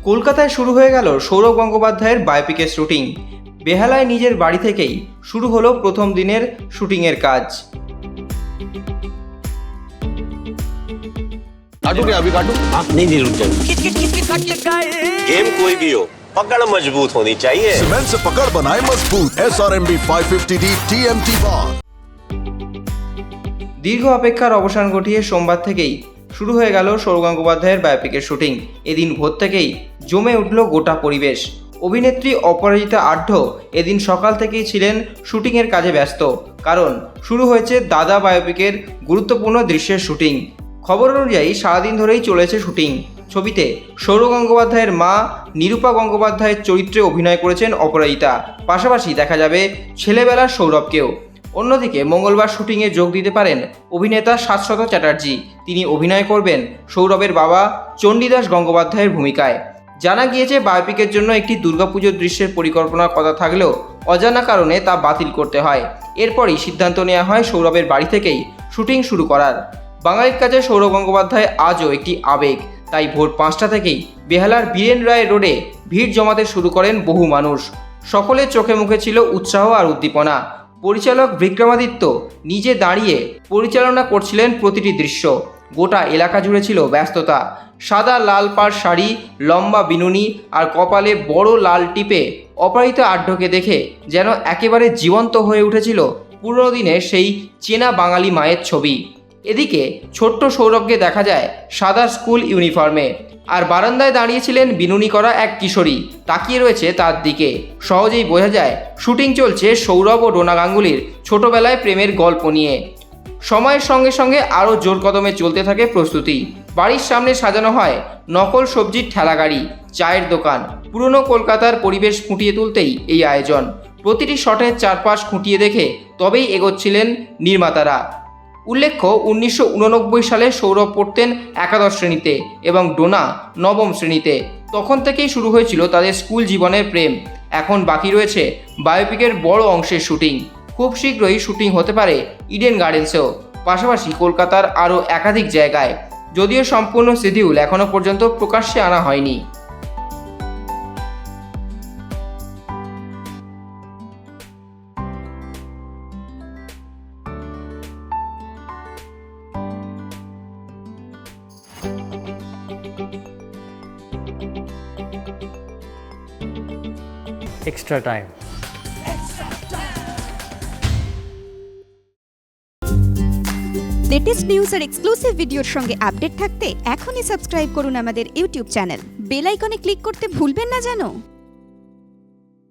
কলকাতায় শুরু হয়ে গেল সৌরভ গঙ্গোপাধ্যায়ের বায়োপিকের শুটিং। বেহালায় নিজের বাড়ি থেকেই শুরু হলো প্রথম দিনের শুটিংয়ের কাজ। काटू क्या अभी काटू? आप नहीं रुक जाओ। गेम कोई भी हो, पकड़ मजबूत होनी चाहिए। सीमेंट से पकड़ बनाए मजबूत। SRMB 550D TMT bar। দীর্ঘ অপেক্ষার অবসান ঘটিয়ে সোমবার থেকেই শুরু হয়ে গেল সৌরভ গঙ্গোপাধ্যায়ের বায়োপিকের শুটিং। এদিন ভোর থেকেই জমে উঠল গোটা পরিবেশ। অভিনেত্রী অপরাজিতা আঢ্য এদিন সকাল থেকেই ছিলেন শুটিংয়ের কাজে ব্যস্ত, কারণ শুরু হয়েছে দাদা বায়োপিকের গুরুত্বপূর্ণ দৃশ্যের শুটিং। খবর অনুযায়ী সারাদিন ধরেই চলেছে শুটিং। ছবিতে সৌরভ গঙ্গোপাধ্যায়ের মা নিরূপা গঙ্গোপাধ্যায়ের চরিত্রে অভিনয় করেছেন অপরাজিতা। পাশাপাশি দেখা যাবে ছেলেবেলার সৌরভকেও। অন্যদিকে মঙ্গলবার শুটিংয়ে যোগ দিতে পারেন অভিনেতা শাশ্বত চ্যাটার্জি। তিনি অভিনয় করবেন সৌরভের বাবা চণ্ডীদাস গঙ্গোপাধ্যায়ের ভূমিকায়। জানা গিয়েছে বায়োপিকের জন্য একটি দুর্গাপুজোর দৃশ্যের পরিকল্পনার কথা থাকলেও অজানা কারণে তা বাতিল করতে হয়। এরপরই সিদ্ধান্ত নেওয়া হয় সৌরভের বাড়ি থেকেই শুটিং শুরু করার। বাঙালির কাছে সৌরভ গঙ্গোপাধ্যায় আজও একটি আবেগ, তাই ভোর 5টা থেকেই বেহালার বীরেন রায় রোডে ভিড় জমাতে শুরু করেন বহু মানুষ। সকলের চোখে মুখে ছিল উৎসাহ আর উদ্দীপনা। পরিচালক বিক্রমাদিত্য নিজে দাঁড়িয়ে পরিচালনা করছিলেন প্রতিটি দৃশ্য। গোটা এলাকা জুড়ে ছিল ব্যস্ততা। সাদা লাল পাড় শাড়ি, লম্বা বিনুনি আর কপালে বড় লাল টিপে অপরাজিতা আঢ্যকে দেখে যেন একেবারে জীবন্ত হয়ে উঠেছিল পুরনো দিনের সেই চেনা বাঙালি মায়ের ছবি। এদিকে ছোট্ট সৌরভকে দেখা যায় সাদা স্কুল ইউনিফর্মে, আর বারান্দায় দাঁড়িয়েছিলেন বিনুনি করা এক কিশোরী তাকিয়ে রয়েছে তার দিকে। সহজেই বোঝা যায় শুটিং চলছে সৌরভ ও ডোনা গাঙ্গুলির ছোটবেলায় প্রেমের গল্প নিয়ে। সময়ের সঙ্গে সঙ্গে আরও জোর কদমে চলতে থাকে প্রস্তুতি। বাড়ির সামনে সাজানো হয় নকল সবজির ঠেলাগাড়ি, চায়ের দোকান। পুরনো কলকাতার পরিবেশ ফুটিয়ে তুলতেই এই আয়োজন। প্রতিটি শটের চারপাশ খুঁটিয়ে দেখে তবেই এগোচ্ছিলেন নির্মাতারা। উল্লেখ্য, 1989 সালে সৌরভ পড়তেন একাদশ শ্রেণীতে এবং ডোনা নবম শ্রেণীতে। তখন থেকেই শুরু হয়েছিল তাদের স্কুল জীবনের প্রেম। এখন বাকি রয়েছে বায়োপিকের বড় অংশের শুটিং। খুব শীঘ্রই শুটিং হতে পারে ইডেন গার্ডেন্সেও, পাশাপাশি কলকাতার আরও একাধিক জায়গায়, যদিও সম্পূর্ণ শিডিউল এখনও পর্যন্ত প্রকাশ্যে আনা হয়নি। Extra time. লেটেস্ট নিউজ আর এক্সক্লুসিভ ভিডিওর সঙ্গে আপডেট থাকতে এখনই সাবস্ক্রাইব করুন আমাদের ইউটিউব চ্যানেল। বেল আইকনে ক্লিক করতে ভুলবেন না যেন।